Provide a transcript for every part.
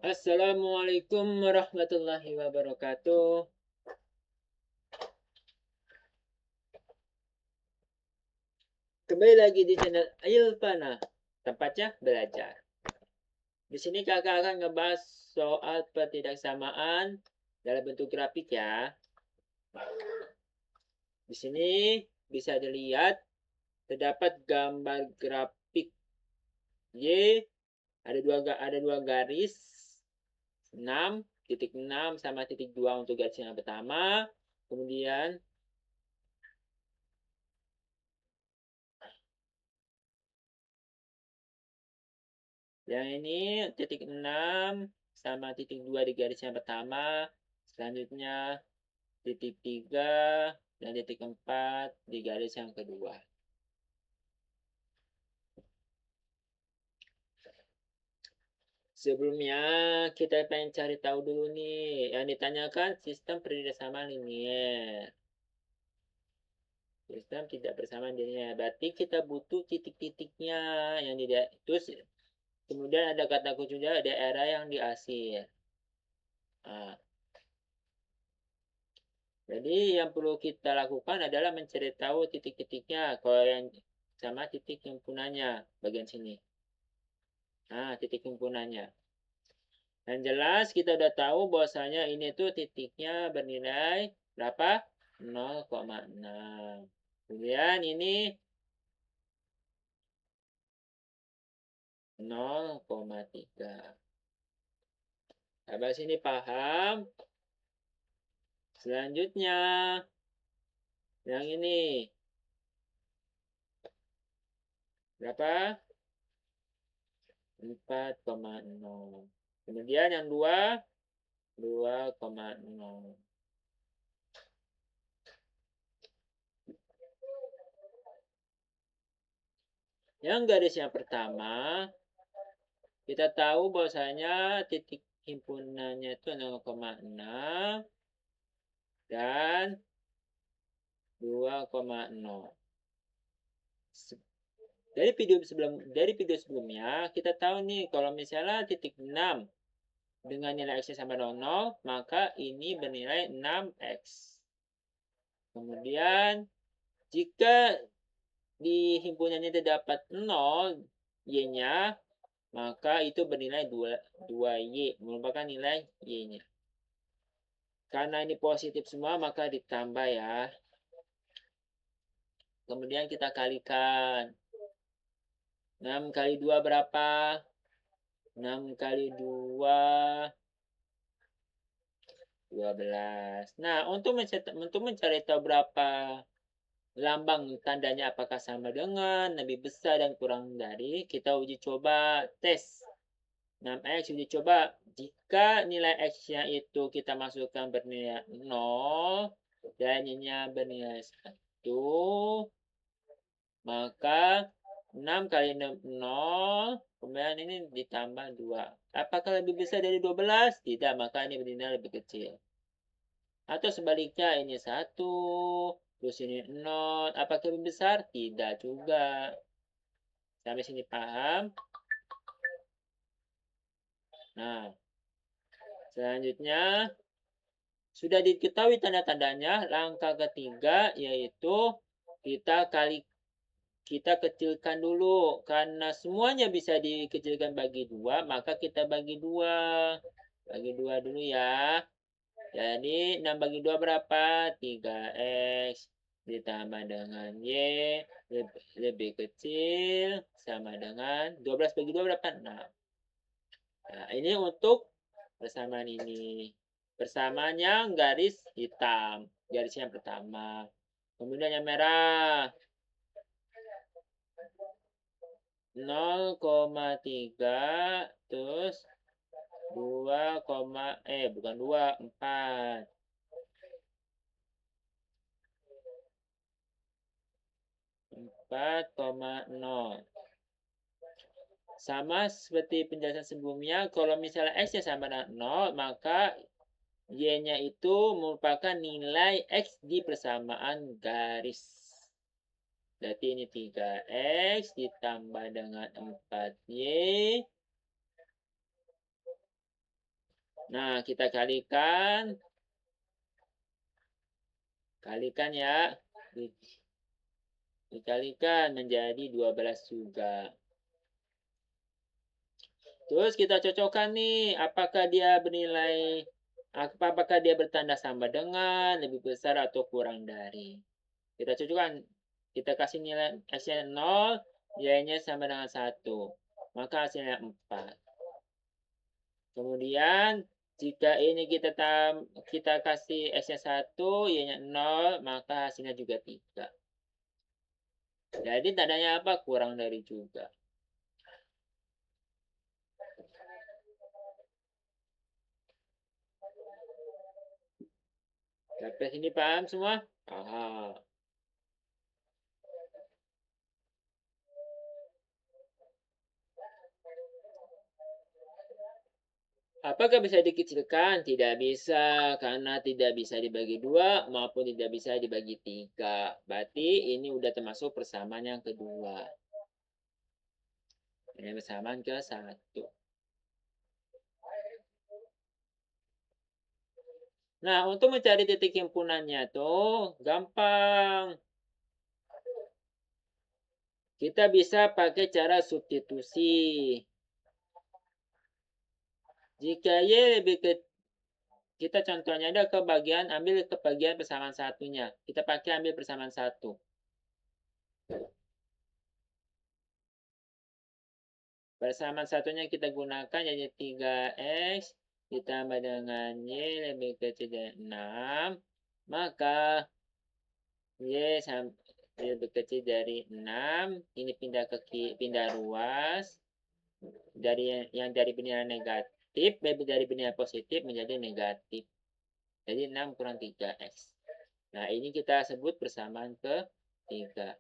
Assalamualaikum warahmatullahi wabarakatuh. Kembali lagi di channel Ayulfana, tempatnya belajar. Di sini kakak akan ngebahas soal pertidaksamaan dalam bentuk grafik ya. Di sini bisa dilihat terdapat gambar grafik Y, ada dua garis 6,6 sama titik 2 untuk garis yang pertama. Kemudian yang ini titik 6 sama titik 2 di garis yang pertama. Selanjutnya titik 3 dan titik 4 di garis yang kedua. Sebelumnya kita pengen cari tahu dulu nih. Yang ditanyakan sistem persamaan linier. Sistem tidak bersamaan linier. Berarti kita butuh titik-titiknya yang tidak. Terus kemudian ada kata kunci daerah yang diakhir. Nah, jadi yang perlu kita lakukan adalah mencari tahu titik-titiknya, kalau yang sama titik himpunannya bagian sini. Nah, titik himpunannya. Dan jelas kita udah tahu bahwasanya ini tuh titiknya bernilai berapa? 0,6. Kemudian ini 0,3. Sampai sini paham? Selanjutnya yang ini berapa? 4,0. Kemudian yang 2,0. Yang garis yang pertama, kita tahu bahwasanya titik himpunannya itu 0,6 dan 2,0. Dari video sebelumnya kita tahu nih kalau misalnya titik 6 dengan nilai x sama dengan 0, maka ini bernilai 6x. Kemudian jika di himpunannya terdapat 0 y-nya, maka itu bernilai 2y, merupakan nilai y-nya. Karena ini positif semua, maka ditambah ya. Kemudian kita kalikan. 6 kali 2 berapa? 6 kali 2, 12. Nah, untuk mencari tahu berapa lambang tandanya apakah sama dengan, lebih besar dan kurang dari, kita uji coba tes. 6x uji coba. Jika nilai x-nya itu kita masukkan bernilai 0 dan y-nya bernilai 1, maka 6 kali 6, 0. Kemudian ini ditambah 2. Apakah lebih besar dari 12? Tidak, maka ini bernilai lebih kecil. Atau sebaliknya ini 1, terus ini 0. Apakah lebih besar? Tidak juga. Sampai sini paham? Nah, selanjutnya sudah diketahui tanda-tandanya. Langkah ketiga yaitu kita kecilkan dulu. Karena semuanya bisa dikecilkan bagi 2, maka kita bagi 2. Bagi 2 dulu ya. Jadi 6 bagi 2 berapa? 3x ditambah dengan y lebih kecil sama dengan 12 bagi 2 berapa? 6. Nah, ini untuk persamaan ini. Persamaan yang garis hitam, garis yang pertama. Kemudian yang merah 0,3 terus 2, bukan 2, 4. 4,0. Sama seperti penjelasan sebelumnya, kalau misalnya x-nya sama dengan 0, maka y-nya itu merupakan nilai x di persamaan garis. Berarti ini 3x ditambah dengan 4y Nah, kita kalikan. Kalikan ya. Dikalikan menjadi 12 juga. Terus kita cocokkan nih, apakah dia bertanda sama dengan, lebih besar atau kurang dari. Kita cocokkan, kita kasih nilai X-nya 0, Y-nya sama dengan 1. Maka hasilnya 4. Kemudian, jika ini kita kasih X-nya 1, Y-nya 0, maka hasilnya juga 3. Jadi tandanya apa? Kurang dari juga. Sampai sini paham semua? Paham. Apakah bisa dikecilkan? Tidak bisa, karena tidak bisa dibagi 2 maupun tidak bisa dibagi 3. Berarti ini udah termasuk persamaan yang kedua. Ini persamaan ke 1. Nah, untuk mencari titik himpunannya tuh gampang. Kita bisa pakai cara substitusi. Jika Y lebih ke kita contohnya ada ambil ke bagian persamaan satunya. Kita pakai ambil persamaan 1. Persamaan satunya kita gunakan yaitu 3X ditambah dengan Y lebih kecil dari 6. Maka Y lebih kecil dari 6. Ini pindah ruas. Yang dari bernilai negatif, dari bernilai positif menjadi negatif. Jadi 6 kurang 3X. Nah, ini kita sebut persamaan ke-3.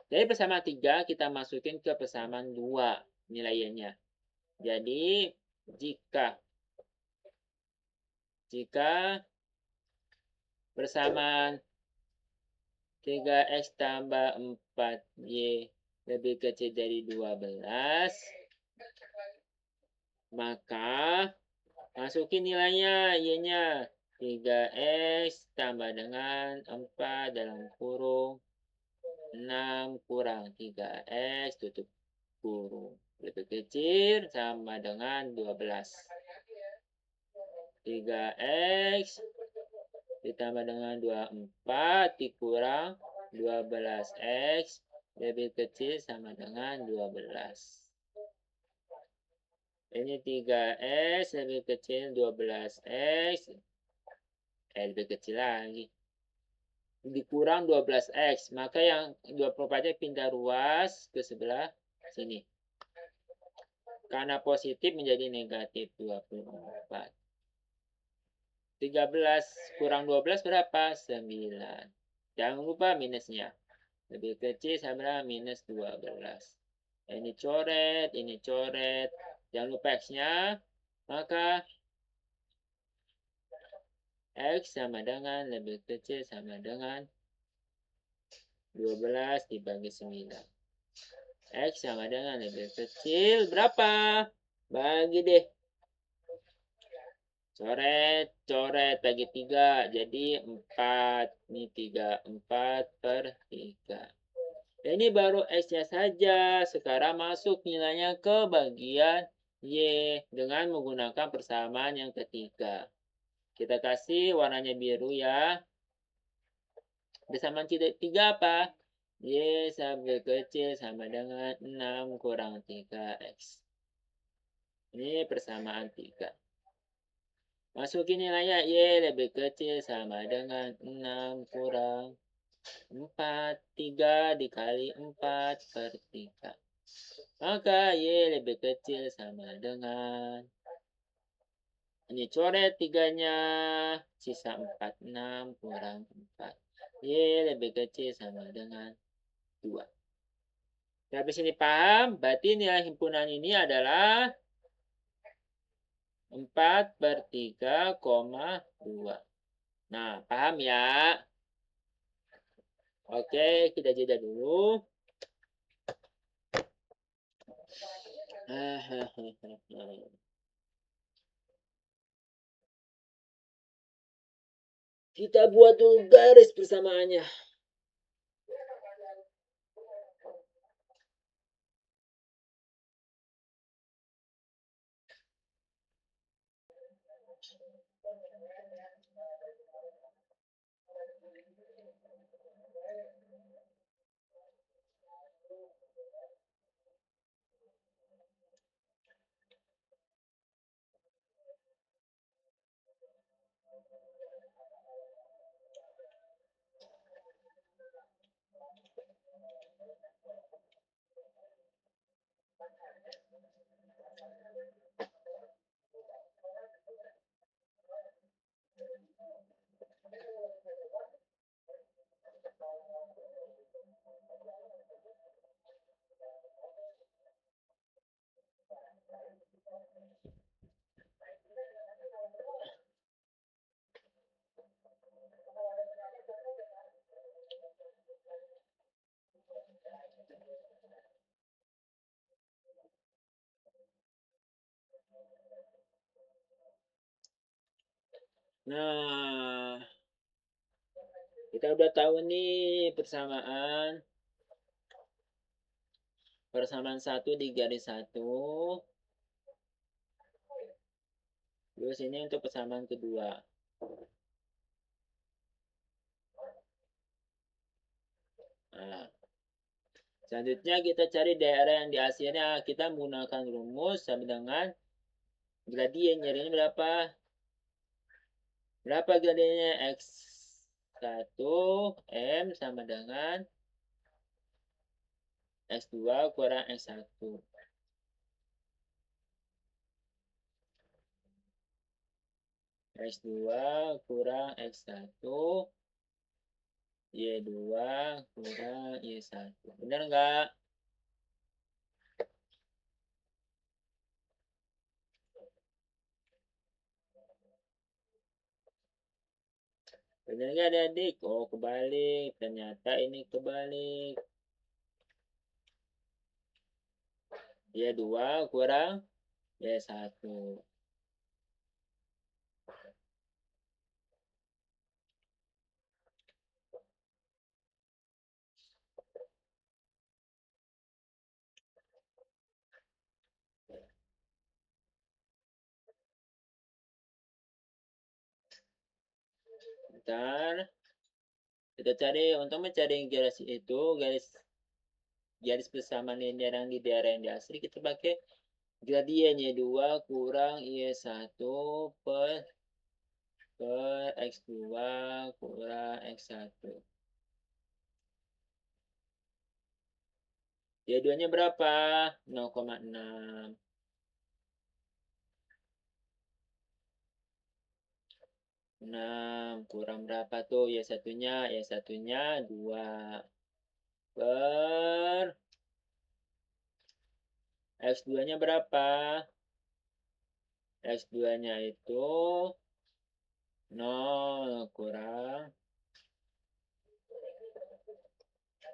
Dari persamaan 3, kita masukin ke persamaan 2 nilainya. Jadi, jika persamaan 3X tambah 4Y lebih kecil dari 12, maka masukin nilainya, Y-nya. 3X tambah dengan 4 dalam kurung 6 kurang 3X tutup kurung. Lebih kecil sama dengan 12. 3X ditambah dengan 24 dikurang 12X lebih kecil sama dengan 12. Ini 3X lebih kecil 12X. Lebih kecil lagi. Dikurang 12X. Maka yang 24-nya pindah ruas ke sebelah sini. Karena positif menjadi negatif 24. 13 kurang 12 berapa? 9. Jangan lupa minusnya. Lebih kecil sama dengan minus 12. Ini coret, ini coret. Jangan lupa X-nya. Maka X sama dengan lebih kecil sama dengan 12 dibagi 9. X sama dengan lebih kecil berapa? Bagi deh. Coret, coret bagi 3. Jadi 4. Ini 3. 4 per 3. Ini baru X-nya saja. Sekarang masuk nilainya ke bagian Y dengan menggunakan persamaan yang ketiga. Kita kasih warnanya biru ya. Persamaan 3 apa? Y sampai kecil sama dengan 6 kurang 3X. Ini persamaan 3. Masukin nilainya Y lebih kecil sama dengan 6 kurang 4. 3 dikali 4 per 3. Maka Y lebih kecil sama dengan, ini coret 3-nya, sisa 4, 6 kurang 4. Y lebih kecil sama dengan 2. Sampai sini paham? Berarti nilai himpunan ini adalah 4 per 3,2. Nah, paham ya? Oke, kita jeda dulu. Kita buat dulu garis persamaannya. Nah, kita udah tahu nih persamaan satu di garis satu. Terus ini untuk persamaan kedua. Nah, selanjutnya kita cari daerah yang di akhirnya. Kita menggunakan rumus sama dengan gradien. Nyarinya berapa? Berapa gradiennya? X1 M sama dengan X2 kurang X1. X2 kurang X1 Y2 kurang Y1. Benar nggak? Benar nggak adik? Oh, kebalik. Ternyata ini kebalik. Y2 kurang Y1. Bentar. Kita cari, untuk mencari garis itu, garis persamaan linear yang di daerah yang di asli, kita pakai gradien Y2 kurang Y1 per X2 kurang X1. Y2-nya berapa? 0,6. 6 kurang berapa tuh? Y1-nya? Y1-nya 2 per X2-nya berapa? X2-nya itu 0 kurang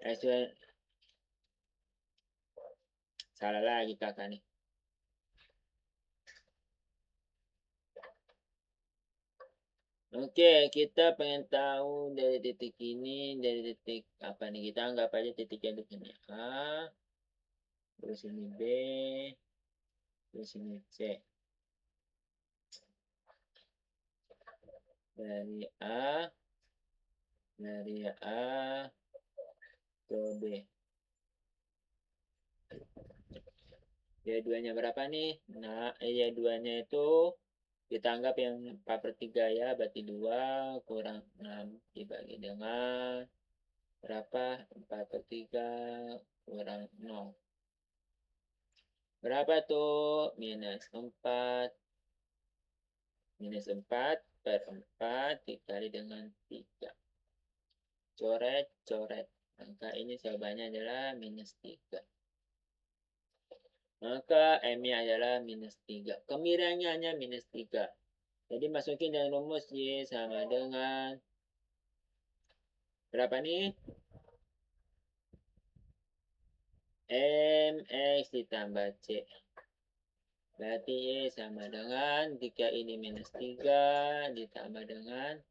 X2. Salah lagi kakak nih. Oke, kita pengen tahu dari titik ini, dari titik apa nih? Kita anggap aja titik yang di sini A, terus ini B, terus ini C. Dari A ke B. Y2-nya berapa nih? Nah, Y2-nya itu kita anggap yang 4/3 ya, berarti 2 kurang 6 dibagi dengan berapa? 4/3 kurang 0. Berapa tuh? Minus 4 per 4 dikali dengan 3. Coret, coret. Maka ini jawabannya adalah minus 3. Maka M-nya adalah minus 3. Kemiringannya hanya minus 3. Jadi masukin dalam rumus Y sama dengan berapa nih? MX ditambah C. Berarti Y sama dengan, jika ini minus 3 ditambah dengan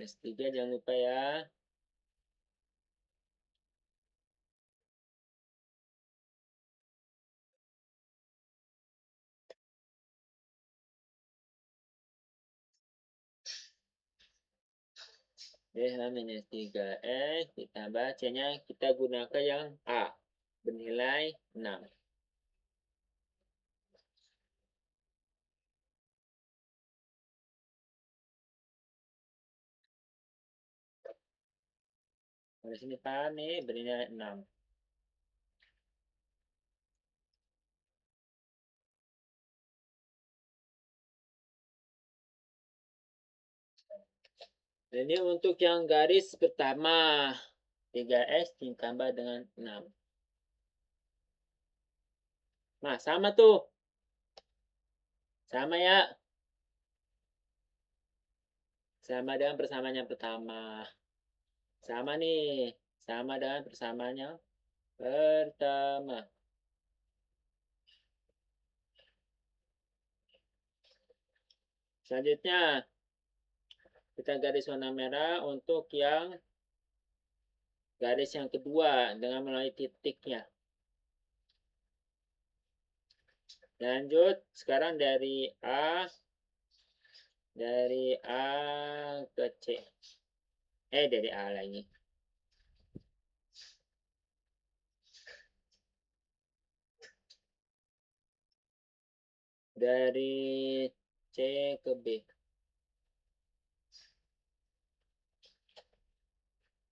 Minus 3 jangan lupa ya. Minus 3X ditambah C-nya kita gunakan yang A. Bernilai 6. Di sini paham nih, bernilai 6. Ini untuk yang garis pertama. 3X ditambah dengan 6. Nah, sama tuh. Sama ya. Sama dengan persamaan yang pertama. Sama nih. Sama dengan persamaan yang pertama. Selanjutnya, kita garis warna merah untuk yang garis yang kedua dengan melalui titiknya. Lanjut, sekarang dari A ke C. Dari A lagi. Dari C ke B.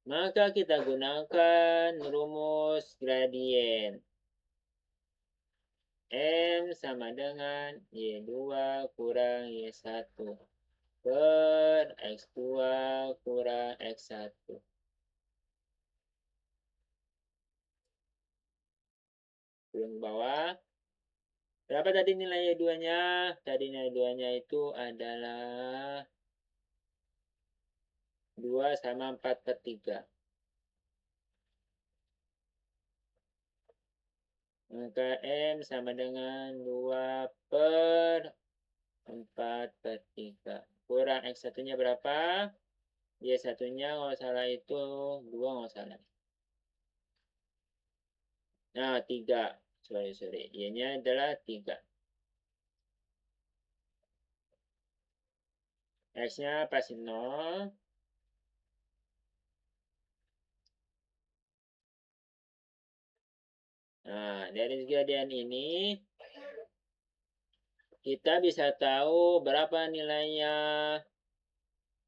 Maka kita gunakan rumus gradien. M sama dengan Y2 kurang Y1 per X2 kurang X1. Turun ke bawah. Berapa tadi nilai Y2-nya? Tadi nilai Y2-nya itu adalah 2 sama 4 per 3. Maka M sama dengan 2 per 4 per 3. Kurang X1-nya berapa? Y1-nya kalau salah itu 2 kalau salah. Nah, 3. Sorry. Y-nya adalah 3. X-nya pasti 0. Nah, dari gradien ini, kita bisa tahu berapa nilainya.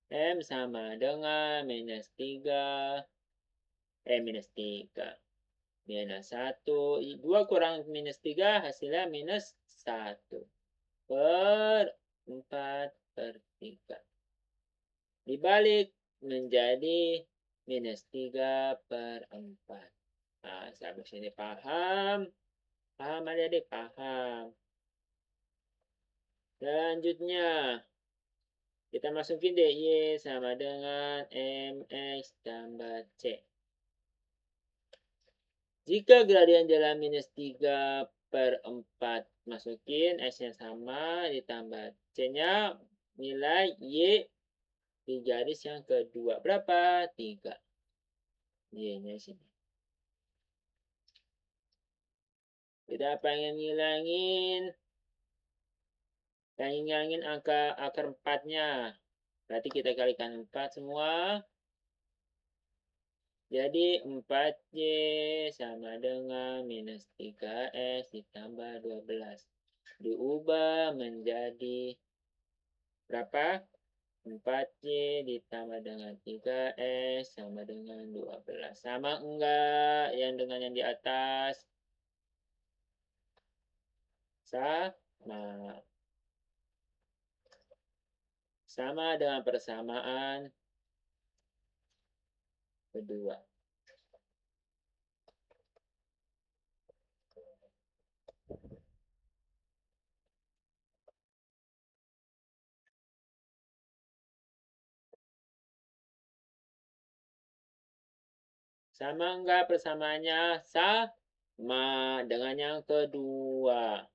M sama dengan minus 3. Minus 3. Minus 1. 2 kurang minus 3 hasilnya minus 1. Per 4 per 3. Dibalik menjadi minus 3 per 4. Nah, sampai sini paham? Paham adik-adik? Paham. Selanjutnya, kita masukin deh Y sama dengan MX tambah C. Jika gradien adalah minus 3 per 4, masukin X-nya sama, ditambah C-nya, nilai Y di garis yang kedua. Berapa? 3. Y-nya sini. Kita pengen ngilangin angka akar 4-nya. Berarti kita kalikan 4 semua. Jadi 4Y sama dengan minus 3X ditambah 12. Diubah menjadi berapa? 4Y ditambah dengan 3X sama dengan 12. Sama enggak yang dengan yang di atas? Sama. Sama dengan persamaan kedua. Sama enggak persamaannya? Sama dengan yang kedua.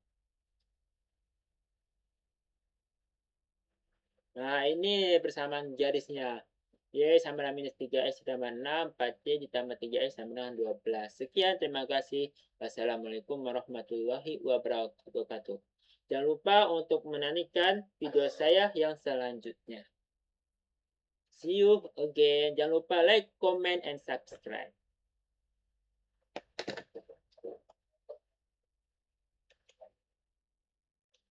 Nah, ini persamaan garisnya. Y sama dengan minus 3X ditambah 6, 4Y ditambah 3X sama dengan 12. Sekian, terima kasih. Wassalamualaikum warahmatullahi wabarakatuh. Jangan lupa untuk menantikan video saya yang selanjutnya. See you again. Jangan lupa like, comment, and subscribe.